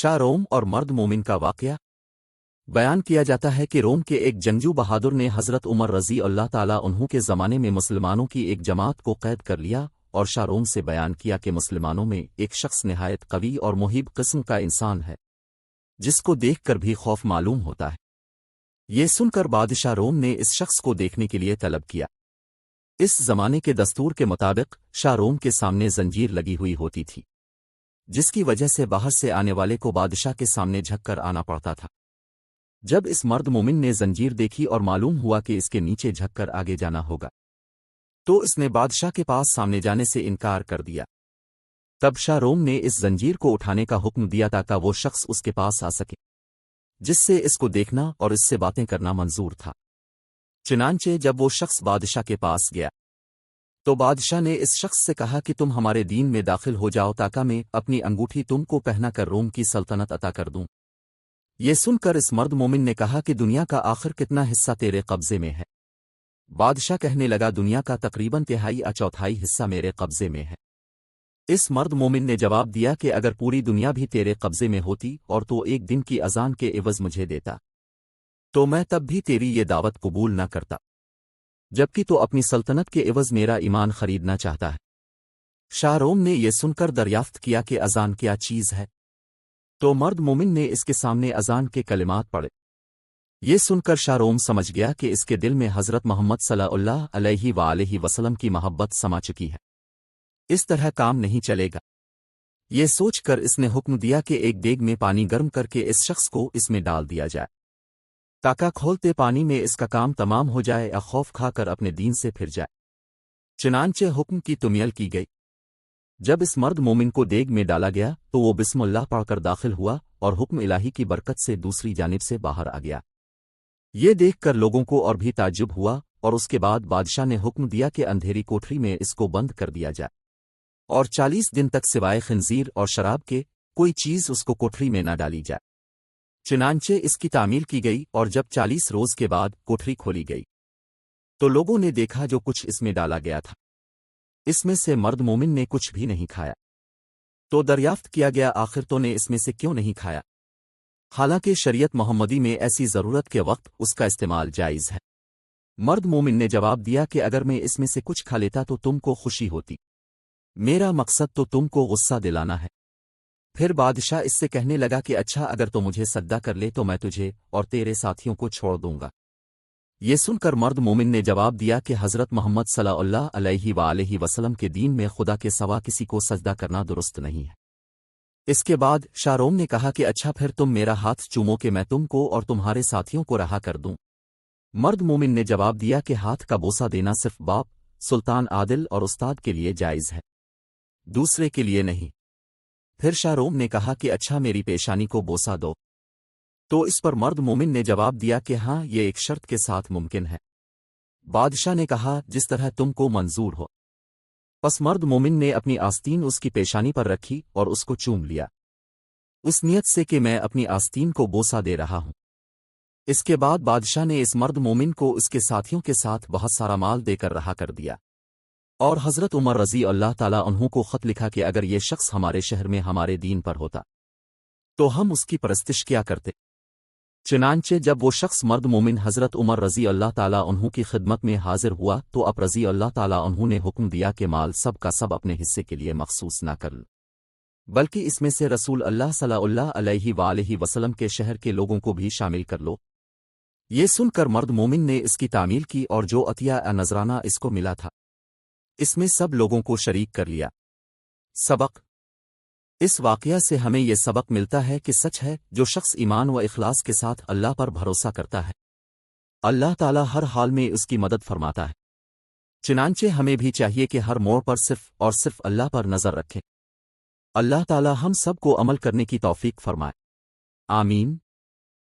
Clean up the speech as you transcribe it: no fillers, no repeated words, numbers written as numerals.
शाह रोम और मर्द मोमिन का वाकया बयान किया जाता है कि रोम के एक जंगजू बहादुर ने हज़रत उमर रज़ी अल्लाह ताला उन्हों के ज़माने में मुसलमानों की एक जमात को कैद कर लिया और शाह रोम से बयान किया कि मुसलमानों में एक शख्स निहायत कवी और मुहिब किस्म का इंसान है जिसको देखकर भी खौफ मालूम होता है। ये सुनकर बादशाह रोम ने इस शख्स को देखने के लिए तलब किया। इस जमाने के दस्तूर के मुताबिक शाह रोम के सामने जंजीर लगी हुई होती थी, जिसकी वजह से बाहर से आने वाले को बादशाह के सामने झुककर आना पड़ता था। जब इस मर्द मोमिन ने जंजीर देखी और मालूम हुआ कि इसके नीचे झुककर आगे जाना होगा, तो इसने बादशाह के पास सामने जाने से इनकार कर दिया। तब शाह रोम ने इस जंजीर को उठाने का हुक्म दिया ताकि वो शख्स उसके पास आ सके, जिससे इसको देखना और इससे बातें करना मंजूर था। चुनांचे जब वो शख्स बादशाह के पास गया तो बादशाह ने इस शख्स से कहा कि तुम हमारे दीन में दाखिल हो जाओ ताकि मैं अपनी अंगूठी तुमको पहना कर रोम की सल्तनत अता कर दूं। ये सुनकर इस मर्द मोमिन ने कहा कि दुनिया का आखिर कितना हिस्सा तेरे कब्जे में है। बादशाह कहने लगा, दुनिया का तकरीबन तिहाई या चौथाई हिस्सा मेरे कब्जे में है। इस मर्द मोमिन ने जवाब दिया कि अगर पूरी दुनिया भी तेरे कब्जे में होती और तो एक दिन की अजान के एवज मुझे देता तो मैं तब भी तेरी ये दावत कबूल न करता, जबकि तो अपनी सल्तनत के एवज मेरा ईमान खरीदना चाहता है। शाह रोम ने यह सुनकर दरियाफ्त किया कि अजान क्या चीज है, तो मर्द मोमिन ने इसके सामने अजान के कलिमात पढ़े। ये सुनकर शाह रोम समझ गया कि इसके दिल में हज़रत मोहम्मद सल्लल्लाहु अलैहि वसल्लम की मोहब्बत समा चुकी है, इस तरह काम नहीं चलेगा। ये सोचकर इसने हुक्म दिया कि एक देग में पानी गर्म करके इस शख्स को इसमें डाल दिया जाए ताकि खोलते पानी में इसका काम तमाम हो जाए या खौफ खाकर अपने दीन से फिर जाए। चुनांचे हुक्म की तुमियल की गई। जब इस मर्द मोमिन को देग में डाला गया तो वो बिस्मिल्लाह पढ़कर दाखिल हुआ और हुक्म इलाही की बरकत से दूसरी जानिब से बाहर आ गया। ये देखकर लोगों को और भी ताज्जुब हुआ और उसके बाद बादशाह ने हुक्म दिया कि अंधेरी कोठरी में इसको बंद कर दिया जाए और 40 दिन तक सिवाय खिंजीर और शराब के कोई चीज उसको कोठरी में न डाली जाए। चुनांचे इसकी तामील की गई और जब 40 रोज के बाद कोठरी खोली गई तो लोगों ने देखा जो कुछ इसमें डाला गया था, इसमें से मर्द मोमिन ने कुछ भी नहीं खाया। तो दरियाफ्त किया गया, आखिर तो ने इसमें से क्यों नहीं खाया, हालांकि शरीयत मोहम्मदी में ऐसी जरूरत के वक्त उसका इस्तेमाल जायज है। मर्द मोमिन ने जवाब दिया कि अगर मैं इसमें से कुछ खा लेता तो तुमको खुशी होती, मेरा मकसद तो तुमको गुस्सा दिलाना है। फिर बादशाह इससे कहने लगा कि अच्छा, अगर तो मुझे सद्दा कर ले तो मैं तुझे और तेरे साथियों को छोड़ दूंगा। ये सुनकर मर्द मोमिन ने जवाब दिया कि हज़रत मोहम्मद सल्लल्लाहु अलैहि वसल्लम के दीन में खुदा के सिवा किसी को सजदा करना दुरुस्त नहीं है। इसके बाद शाह रोम ने कहा कि अच्छा, फिर तुम मेरा हाथ चूमो कि मैं तुमको और तुम्हारे साथियों को रहा कर दूं। मर्द मोमिन ने जवाब दिया कि हाथ का बोसा देना सिर्फ बाप, सुल्तान आदिल और उस्ताद के लिए जायज है, दूसरे के लिए नहीं। फिर शाह रोम ने कहा कि अच्छा, मेरी पेशानी को बोसा दो। तो इस पर मर्द मोमिन ने जवाब दिया कि हाँ, ये एक शर्त के साथ मुमकिन है। बादशाह ने कहा, जिस तरह तुमको मंजूर हो। बस मर्द मोमिन ने अपनी आस्तीन उसकी पेशानी पर रखी और उसको चूम लिया, उस नियत से कि मैं अपनी आस्तीन को बोसा दे रहा हूं। इसके बाद बादशाह ने इस मर्द मोमिन को उसके साथियों के साथ बहुत सारा माल देकर रहा कर दिया और हज़रत उमर रज़ी अल्लाह ताला अन्हु को ख़त लिखा कि अगर ये शख्स हमारे शहर में हमारे दीन पर होता तो हम उसकी परस्तिश क्या करते। चुनांचे जब वो शख्स मर्द मोमिन हज़रत उमर रज़ी अल्लाह ताला अन्हु की खिदमत में हाजिर हुआ तो अब रज़ी अल्लाह ताला अन्हु ने हुक्म दिया कि माल सब का सब अपने हिस्से के लिए मखसूस न कर, बल्कि इसमें से रसूल अल्लाह सल्लल्लाहु अलैहि वसल्लम के शहर के लोगों को भी शामिल कर लो। ये सुनकर मर्द मोमिन ने इसकी तामील की और जो अतिया नजराना इसको मिला था इसमें सब लोगों को शरीक कर लिया। सबक, इस वाक़या से हमें यह सबक मिलता है कि सच है जो शख्स ईमान व इखलास के साथ अल्लाह पर भरोसा करता है, अल्लाह ताला हर हाल में उसकी मदद फरमाता है। चुनांचे हमें भी चाहिए कि हर मोड़ पर सिर्फ और सिर्फ अल्लाह पर नजर रखें। अल्लाह ताला हम सब को अमल करने की तौफीक फरमाए। आमीन।